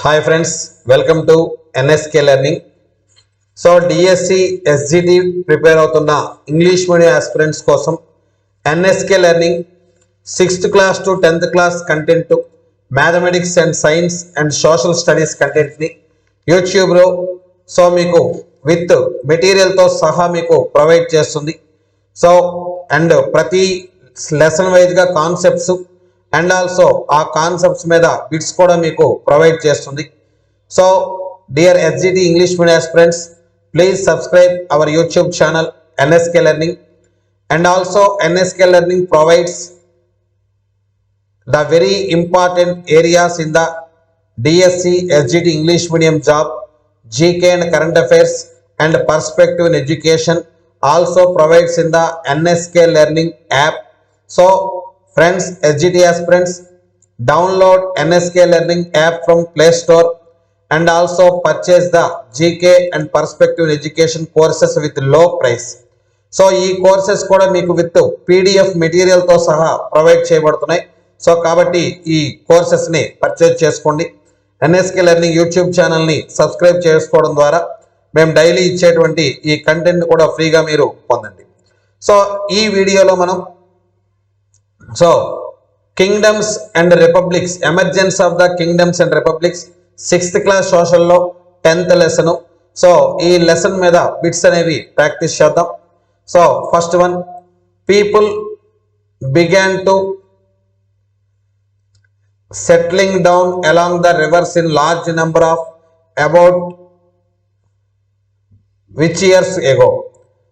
Hi friends, welcome to NSK Learning. So DSC SGT prepare అవుతున్న English medium aspirants కోసం NSK Learning 6th class to 10th class content mathematics and science and social studies కంటెంట్ని యూట్యూబ్లో so మీకు with మెటీరియల్తో సహా మీకు provide చేస్తుంది. So and ప్రతి lesson వైజ్గా కాన్సెప్ట్స్ అండ్ ఆల్సో ఆ కాన్సెప్ట్స్ మీద బిట్స్ కూడా మీకు ప్రొవైడ్ చేస్తుంది. So dear SGT English medium aspirants, please subscribe our YouTube channel NSK Learning, and also NSK Learning provides the very important areas in the DSC SGT English medium job, GK and current affairs and perspective in education also provides in the NSK Learning app. So friends, SGT aspirants, download NSK Learning app from Play Store and also purchase the GK and perspective in education courses with low price. So ఈ courses కూడా మీకు with PDF మెటీరియల్తో సహా provide చేయబడుతున్నాయి. So కాబట్టి ఈ కోర్సెస్ని purchase చేసుకోండి. NSK Learning YouTube ఛానల్ని subscribe చేసుకోవడం ద్వారా మేము డైలీ ఇచ్చేటువంటి ఈ కంటెంట్ కూడా ఫ్రీగా మీరు పొందండి. సో ఈ వీడియోలో మనం kingdoms and republics, emergence of the kingdoms and republics 6th class సోషల్లో 10th లెసన్. సో ఈ లెసన్ మీద బిట్స్ అనేవి ప్రాక్టీస్ చేద్దాం. So first one, people began to settling down along the rivers in large number of about which years ago?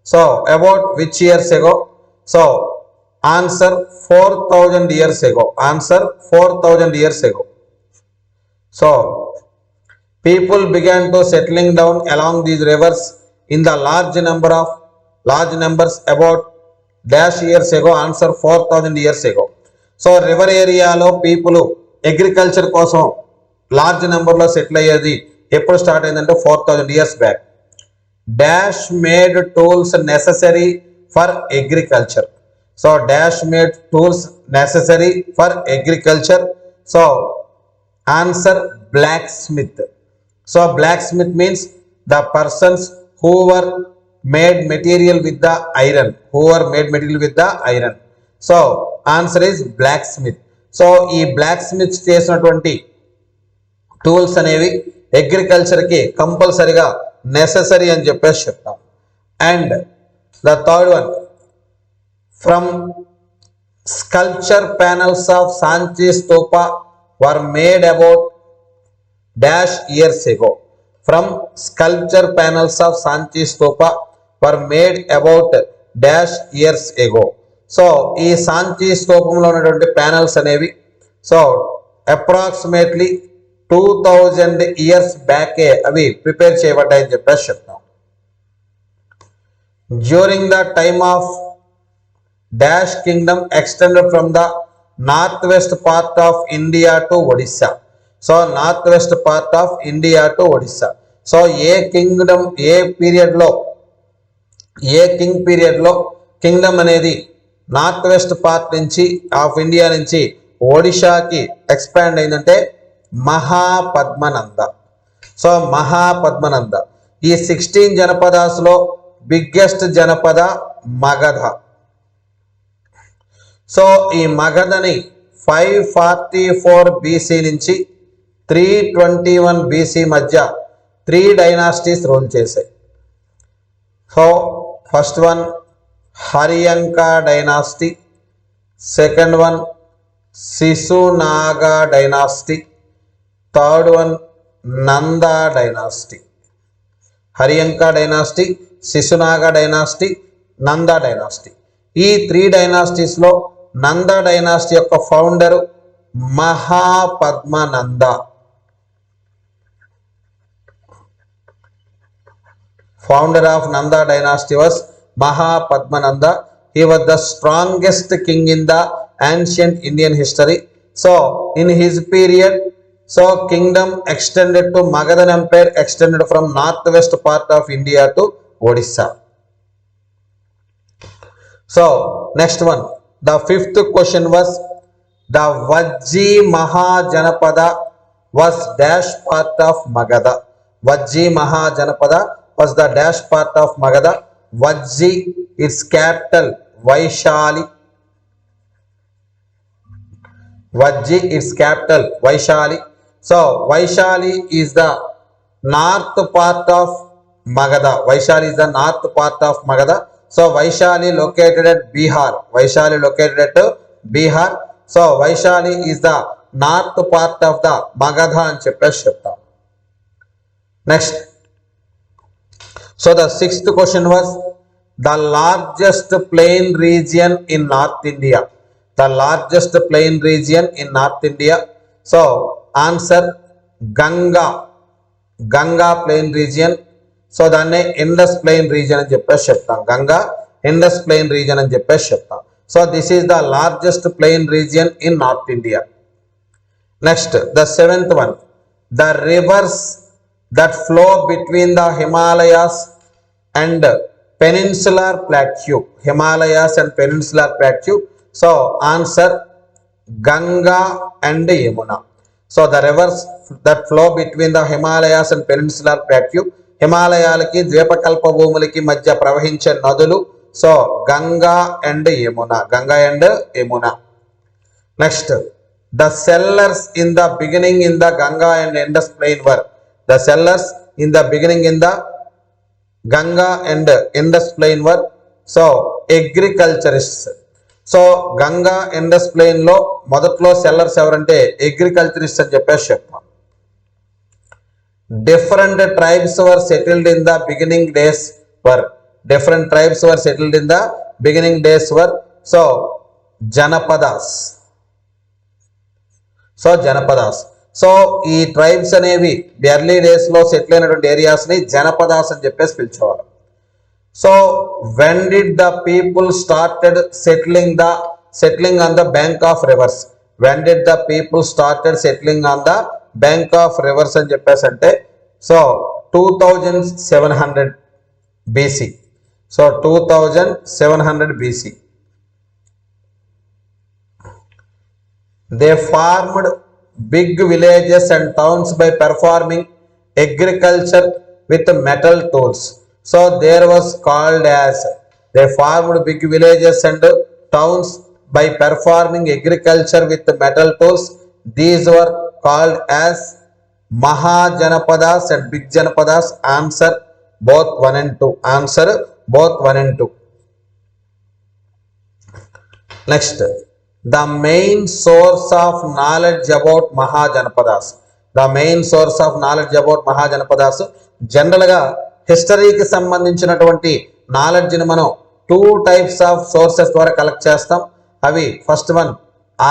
So about which years ago? So answer 4000 years ago. Answer 4000 years ago. So people began to settling down along these rivers in the large numbers about dash years ago. Answer 4000 years ago. So river ఏరియాలో people agriculture కోసం large నెంబర్లో settle అయ్యేది ఎప్పుడు start అయిందంటే 4000 years back. Dash made tools necessary for agriculture. So dash made tools necessary for agriculture. So answer blacksmith. So blacksmith means the persons who were made material with the iron. So answer is blacksmith. So ఈ blacksmith చేసినటువంటి tools అనేవి అగ్రికల్చర్కి కంపల్సరిగా necessary అని చెప్పేసి చెప్తాం. And the third one, from sculpture panels of Sanchi స్తూపా were made about dash years ago. From sculpture panels of Sanchi స్తూపా were made about dash years ago. So ఈ సాంచి స్తూపంలో ఉన్నటువంటి ప్యానల్స్ అనేవి సో అప్రాక్సిమేట్లీ 2000 years బ్యాకే అవి ప్రిపేర్ చేయబడ్డాయని చెప్పేసి చెప్తాం. During the time of dash kingdom extended from the north west part of India to Odisha. So north west part of India to Odisha. So a king పీరియడ్లో kingdom అనేది north west part నుంచి of India నుంచి ఒడిషాకి expand అయిందంటే Mahapadmananda. So Mahapadmananda. ఈ 16 జనపదాస్లో biggest janapada Magadha. So ఈ మగధని 544 BC నుంచి 321 BC మధ్య 3 డైనాసిటీస్ రూల్ చేశాయి. So first one హరియంకా dynasty, second one Shishunaga dynasty, third one Nanda dynasty. Haryanka dynasty, Shishunaga dynasty, Nanda dynasty. ఈ 3 డైనాసిటీస్లో నందా డైనాసిటీ యొక్క founder Mahapadmananda. Founder of Nanda dynasty was Mahapadmananda. He was the strongest king in the ancient Indian history. So in his period, so kingdom extended to Magadhan Empire extended from northwest part of India to Odisha. So next one, the 5th question was the Vajji Mahajanapada was dash part of Magadha. Vajji Mahajanpada was the dash part of Magadha. Vajji, its capital Vaishali. Vajji, its capital Vaishali. So Vaishali is the north part of Magadha. Vaishali is the north part of Magadha. So Vaishali located at Bihar. Vaishali located at Bihar. So Vaishali is the north part of the Magadha అని చెప్పేసి చెప్తాం. Next. So the sixth question was the largest plain region in North India. The largest plain region in North India. So answer Ganga. Ganga plain region. So దాన్ని Indus plain reason అని చెప్పేసి చెప్తాం. Ganga Indus plain reason అని చెప్పేసి చెప్తాం. So this is the largest plain region in north India. Next the seventh one, the rivers that flow between the Himalayas and peninsular plateau. Himalayas and peninsular plateau. So answer Ganga and Yamuna. So the rivers that flow between the Himalayas and peninsular plateau. హిమాలయాలకి ద్వీపకల్ప భూములకి మధ్య ప్రవహించే నదులు. So Ganga and Yamuna. Ganga and Yamuna. Next the settlers in the beginning in the Ganga and Indus plain were. The settlers in the beginning in the Ganga and Indus plain were. So agriculturist. So Ganga Indus plain లో మొదట్లో sellers ఎవరంటే agriculturist అని చెప్పేసి చెప్తాం. Different tribes were settled in the beginning days were. Different tribes were settled in the beginning days were. So Janapadas. So Janapadas. So ఈ tribes అనేవి early days లో settle అయినటువంటి ఏరియాస్ ని జనపదాస్ అని చెప్పేసి పిలిచేవారు. So when did the people started settling on the bank of rivers? When did the people started settling on the bank of reverse అని చెప్పేసి అంటే so 2700 BC. So 2700 BC. They formed big villages and towns by performing agriculture with metal tools. So there was called as, they formed big villages and towns by performing agriculture with metal tools. These were called as Mahajanapadas and Big Janapadas. Answer both 1 and 2. Answer both 1 and 2. Next, the main source of knowledge about Mahajanapadas. The main source of knowledge about Mahajanapadas. జనరల్గా హిస్టరీకి సంబంధించినటువంటి నాలెడ్జ్ని మనం 2 types of sources ద్వారా collect చేస్తాం. అవి first one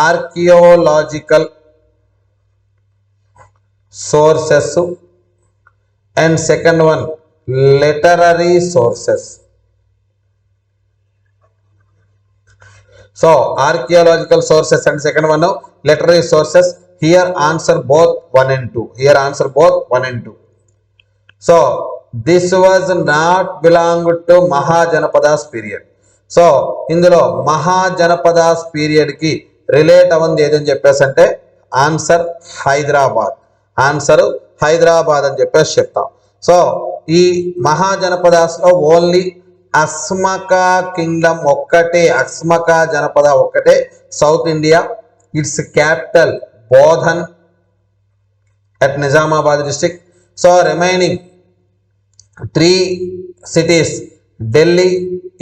archaeological sources and second one literary sources. So archaeological sources and second one literary sources. Here answer both 1 and 2. Here answer both 1 and 2. So this was not belonged to Mahajanapadas period. So ఇందులో Mahajanapadas period కి relate అవ్వంది ఏదని చెప్పేసి అంటే answer Hyderabad. Answer Hyderabad అని చెప్పేసి చెప్తాం. So ఈ మహాజనపదాస్ లో ఓన్లీ అస్మకా కింగ్డమ్ ఒక్కటే, అస్మకా జనపద ఒక్కటే south India. Its capital Bodhan at Nizamabad district. So remaining 3 cities, Delhi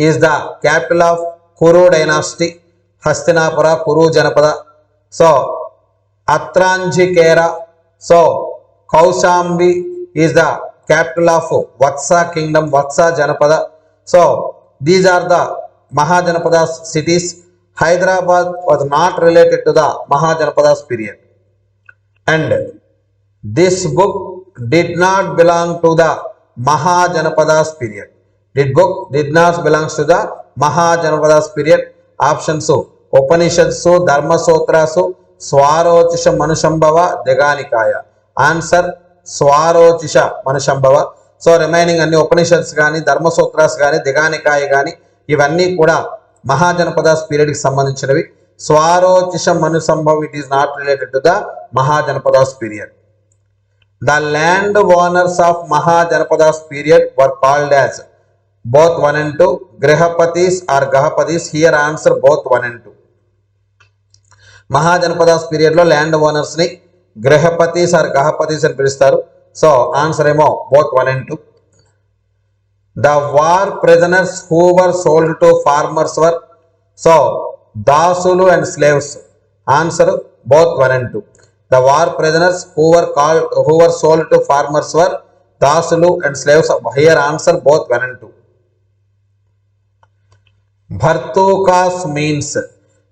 is the capital of Kuru dynasty, Hastinapura Kuru janapada. So Atranjikhera. So Kaushambi is the capital of Vatsa kingdom, Vatsa Janapada. So these are the Mahajanapadas cities. Hyderabad was not related to the Mahajanapadas period. And this book did not belong to the Mahajanapadas period. This book did not belong to the Mahajanapadas period. Options Upanishads, Dharma Sutras, Swarochisha Manusambhava Dighanikaya. Answer Swarochisha Manusambhava. So remaining అన్ని ఉపనిషత్స్ కానీ ధర్మసూత్రాస్ కానీ దిగానికాయ కానీ ఇవన్నీ కూడా మహాజనపదాస్ పీరియడ్కి సంబంధించినవి. Swarochisha Manusambhava it is not related to the Mahajanapadas period. The land owners of Mahajanapadas period were called as both 1 and 2, Grihapatis or Gahapatis. Here answer both 1 and 2. Mahajanapadas period లో land owners ని గృహపతిస్ ఆర్ గహపతిస్ అని పిలుస్తారు. సో ఆన్సర్ ఏమో both 1 and 2. The war prisoners who were sold to farmers were so దాసులు and slaves. Answer both 1 and 2. The war prisoners who were sold to farmers were దాసులు and slaves. Here answer both 1 and 2. Bhartukas means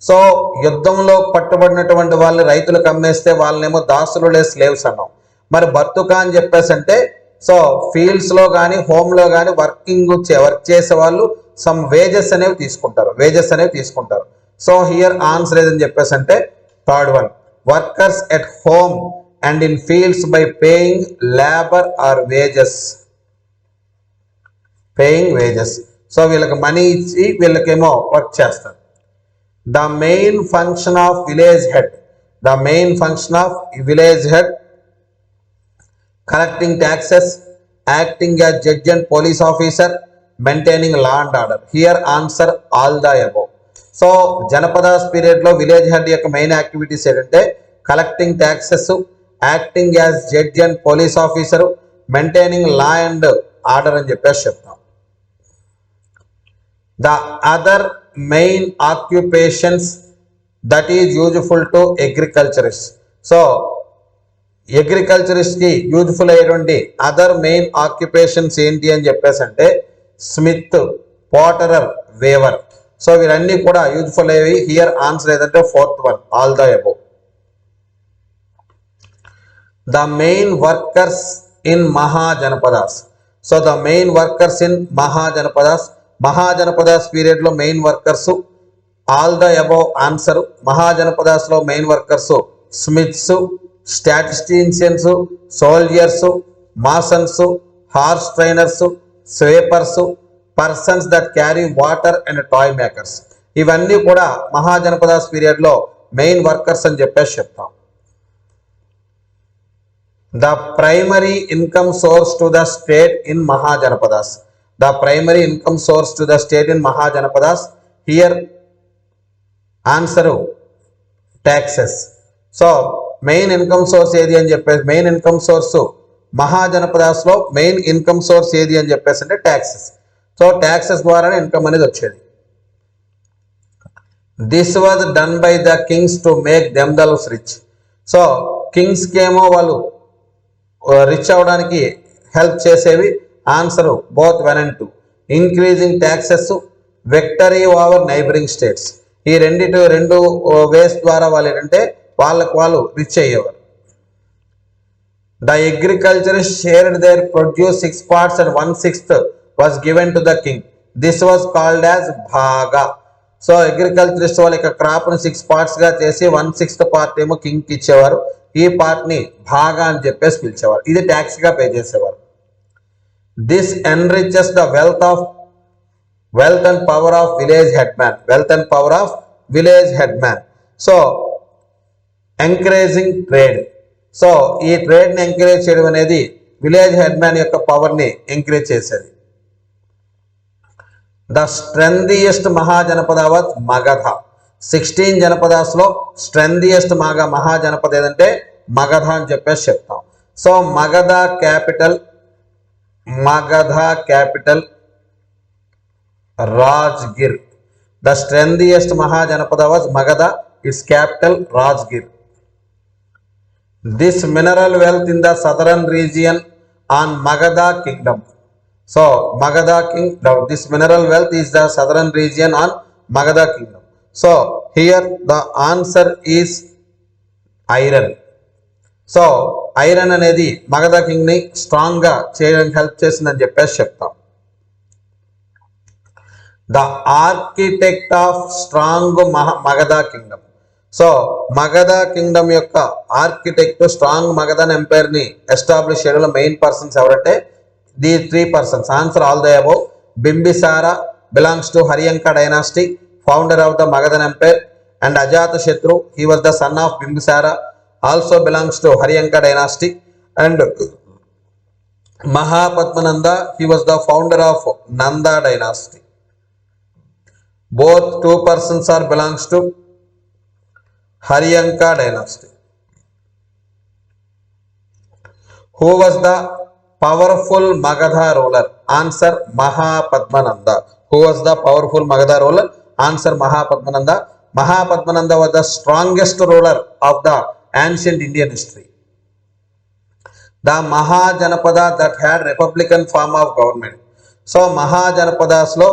so యుద్ధంలో పట్టుబడినటువంటి వాళ్ళు రైతులకు అమ్మేస్తే వాళ్ళనేమో దాసులు లే slaves అన్నాం. మరి భర్తుకా అని చెప్పేసి అంటే సో ఫీల్డ్స్ లో కానీ హోమ్లో కానీ వర్క్ చేసే వాళ్ళు సమ్ వేజెస్ అనేవి తీసుకుంటారు. సో హియర్ ఆన్సర్ ఏదని చెప్పేసి అంటే third one, workers at home and in fields by paying labour or wages. So వీళ్ళకి మనీ ఇచ్చి వీళ్ళకేమో వర్క్ చేస్తారు. The main function of village head, collecting taxes, acting as judge and police officer, maintaining law and order. Here answer all the above. So Janapadas period lo village head యొక్క main activities ఏంటంటే collecting taxes, acting as judge and police officer, maintaining law and order అని చెప్పేసి చెప్తాం. The other main occupations that is useful to agriculturists. So agriculturist కి useful అయ్యేటువంటి other main occupations ఏంటి అని చెప్పేసి అంటే స్మిత్, పోటరర్, వేవర్. సో వీరన్నీ కూడా యూజ్ఫుల్ అయ్యేవి. హియర్ ఆన్సర్ ఏదంటే fourth one, all the above. The main workers in Mahajanapadas. So the main workers in Mahajanapadas period లో main workers all the above answer. Mahajanapadas లో main workers smiths, statisticians, soldiers, masons, horse trainers, sweepers, persons that carry water and toy makers. ఇవన్నీ కూడా mahajanapadas period లో main workers అని చెప్పేసి చెప్తాం. The primary income source to the state in mahajanapadas. The primary income source to the state in Mahajanapadas. Here answer taxes. So main income source ఏది అని చెప్పేసి main income source mahajanapadas లో మెయిన్ ఇన్కమ్ సోర్స్ ఏది అని చెప్పేసి అంటే ట్యాక్సెస్. సో ట్యాక్సెస్ ద్వారానే income అనేది వచ్చేది. This was done by the kings to make themselves rich. So kings కి ఏమో వాళ్ళు రిచ్ అవడానికి హెల్ప్ చేసేవి. Answer both 1 and 2. Increasing taxes, victory over neighbouring states. ఈ రెండు వేస్ ద్వారా వాళ్ళు ఏంటంటే వాళ్ళు రిచ్ అయ్యేవారు. The agriculturist shared their produce 6 parts and 1/6 was given to the king. This was called as bhaga. So agriculturist వాళ్ళ యొక్క క్రాప్ ని 6 parts గా చేసి 1/6 part ఏమో కింగ్ కి ఇచ్చేవారు. ఈ పార్ట్ ని భాగా అని చెప్పేసి పిలిచేవారు. ఇది ట్యాక్స్ గా పే చేసేవారు. This enriches the wealth and power of village headman. So encouraging trade. So ఈ ట్రేడ్ ని ఎంకరేజ్ చేయడం అనేది విలేజ్ హెడ్ మ్యాన్ యొక్క పవర్ ని ఎంకరేజ్ చేసేది. The strengthiest mahajanapada was Magadha. 16 janapadas లో స్ట్రెంథియెస్ట్ మహాజనపద ఏదంటే మగధ అని చెప్పేసి చెప్తాం. So Magadha capital Rajgir. The strengthiest mahajanapada was Magadha, its capital Rajgir. This mineral wealth in the southern region on Magadha kingdom. So this mineral wealth is the southern region on Magadha kingdom. So here the answer is iron. So iron అనేది Magadha king ని strong గా చేయడానికి help చేసిందని చెప్పేసి చెప్తాం. The architect of strong Magadha kingdom. So Magadha kingdom యొక్క architect strong Magadhan empire ని establish చేయడంలో మెయిన్ పర్సన్స్ ఎవరంటే the 3 persons. Answer all the above. Bimbisara belongs to Haryanka dynasty, founder of the Magadhan empire, and Ajatashatru, he was the son of Bimbisara, also belongs to Haryanka dynasty. And Mahapadmananda, he was the founder of Nanda dynasty. Both two persons are belongs to Haryanka dynasty. Who was the powerful Magadha ruler? Answer Mahapadmananda. Who was the powerful Magadha ruler? Answer Mahapadmananda. Mahapadmananda was the strongest ruler of the ancient Indian history. The Mahajanapada that had republican form of government. So Mahajanapadas lo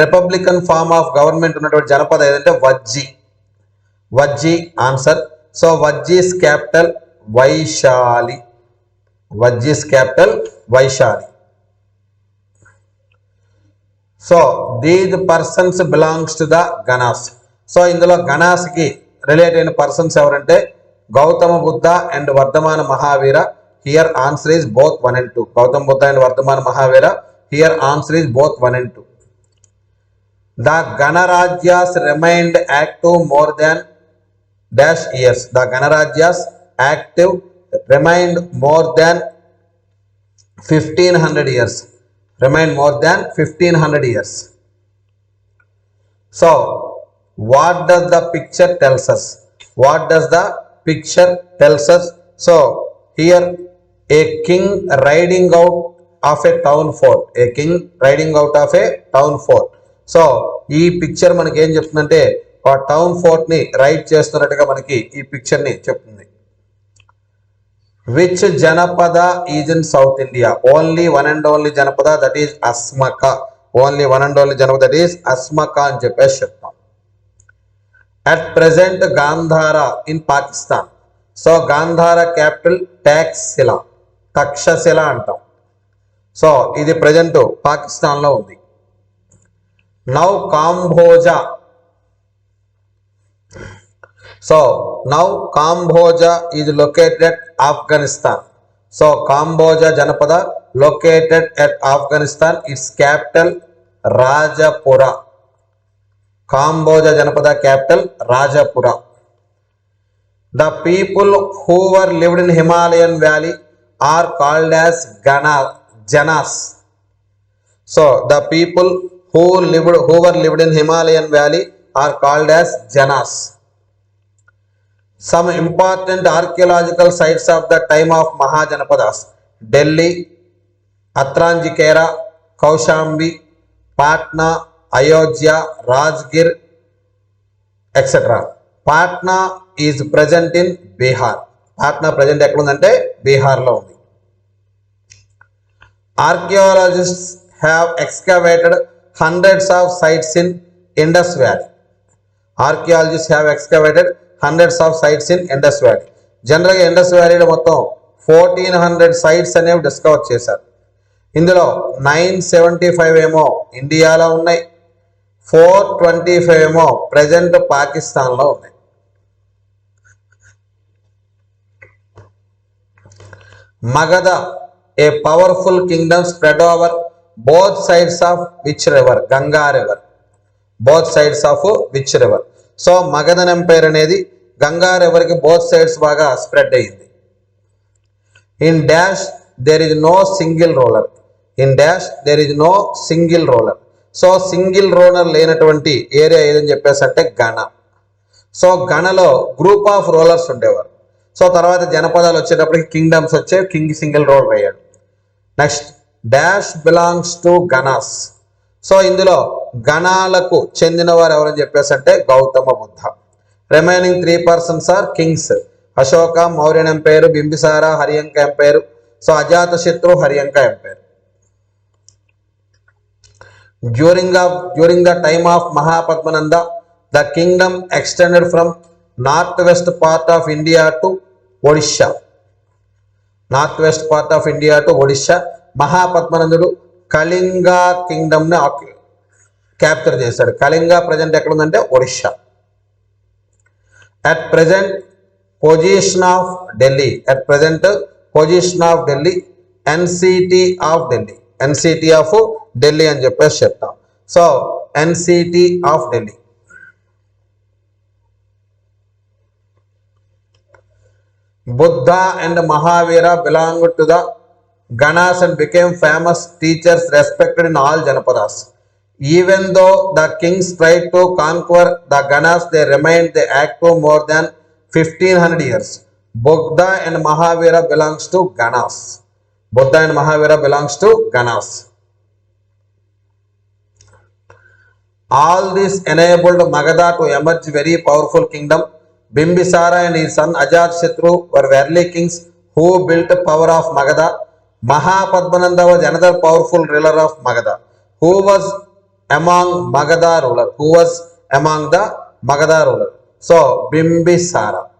republican form of government ఉన్నటువంటి జనపద ఏదంటే Vajji. Vajji answer. So Vajji's capital Vaishali. Vajji's capital Vaishali. So these persons belongs to the Ganas. సో ఇందులో గణాస్కి relate అయిన persons ఎవరంటే Gautama Buddha and Vardhamana Mahavir. Here answer is both 1 and 2. Gautam Buddha and Vardhamana Mahavira. Here answer is both 1 and 2. The Ganarajas remained active more than dash years. The Ganarajas active remained more than 1500 years. Remained more than 1500 years. So, what does the picture tells us? What does the picture tells us? So, here a king riding out of a town fort. A king riding out of a town fort. So ఈ picture మనకి ఏం చెప్తుందంటే ఆ town fort ని ride చేస్తున్నట్టుగా మనకి ఈ picture ని చెప్తుంది. Which janapada is in south India? Only one and only janapada, that is Asmaka. Only one and only janapada, that is Asmaka అని చెప్పేసి చెప్తాం. At present Gandhara in Pakistan. So Gandhara capital Taxila, Takshashila అంటాం. సో ఇది ప్రజెంట్ పాకిస్తాన్లో ఉంది. Now Kamboja. So now Kamboja is located Afghanistan. So Kamboja janapada located at Afghanistan. Its capital Rajapura. Kamboja janapada capital Rajapura. The people who were lived in Himalayan valley are called as Janas. So the people who were lived in Himalayan valley are called as Janas. Some important archaeological sites of the time of Mahajanapadas: Delhi, Atranjikera, Kaushambi, Patna, Ayodhya, Rajgir, etc. Patna is present in Bihar. Patna present ఎక్కడ ఉందంటే బీహార్లో ఉంది. Archaeologists have excavated hundreds of sites in Indus Valley. Archaeologists have excavated hundreds of sites in Indus Valley. జనరల్గా Indus వ్యాలీలో మొత్తం 1400 sites అనేవి discover చేశారు. ఇందులో 975 ఏమో ఇండియాలో ఉన్నాయి, 425 ఏమో ప్రజెంట్ పాకిస్తాన్లో ఉన్నాయి. Magadha, a powerful kingdom spread over both sides of which river? Ganga river. Both sides of which river? So Magadhan empire అనేది గంగా రివర్ కి బోత్ సైడ్స్ బాగా స్ప్రెడ్ అయ్యింది. In dash there is no single ruler. In dash there is no single ruler. So single ruler లేనటువంటి area ఏదని చెప్పేసి అంటే gana. So గణలో group of rulers ఉండేవారు. సో తర్వాత జనపదాలు వచ్చేటప్పటికి కింగ్డమ్స్ వచ్చే, కింగ్ సింగిల్ రూలర్ అయ్యాడు. Next dash belongs to ganas. So ఇందులో గణాలకు చెందిన వారు ఎవరని చెప్పేసి అంటే Gautama Buddha. Remaining 3 persons are kings: Ashoka Mauryan empire, Bimbisara Haryanka empire, so Ajatashatru Haryanka empire. During the time of Mahapadmananda, the kingdom extended from northwest part of India to Odisha. Northwest part of India to Odisha. మహాపద్మనందుడు Kalinga kingdom ని capture చేశాడు. Kalinga present ఎక్కడ ఉందంటే Odisha. At present position of Delhi. At present position of Delhi NCT of Delhi. NCT of Delhi అని చెప్పేసి చెప్తాం. So NCT of Delhi. Buddha and Mahavira belonged to the Ganas and became famous teachers respected in all Janapadas. Even though the kings tried to conquer the Ganas, they remained they active more than 1500 years. Buddha and Mahavira belongs to Ganas. Buddha and Mahavira belongs to Ganas. All this enabled Magadha to emerge very powerful kingdom. Bimbisara and his son Ajatashatru were early kings who built the power of Magadha. Mahapadmananda was another powerful ruler of Magadha. Who was among Magadha ruler? Who was among the Magadha ruler? So Bimbisara.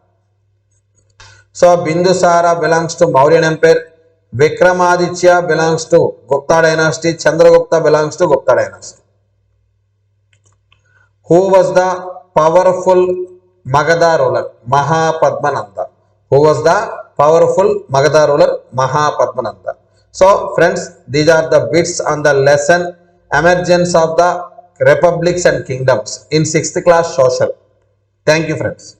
So Bindusara belongs to Mauryan Empire. Vikramaditya belongs to Gupta dynasty. Chandragupta belongs to Gupta dynasty. Who was the powerful Magadha ruler? Mahapadmananda. Who was the powerful Magadha ruler? Mahapadmananda. So friends, these are the bits on the lesson emergence of the republics and kingdoms in 6th class social. Thank you friends.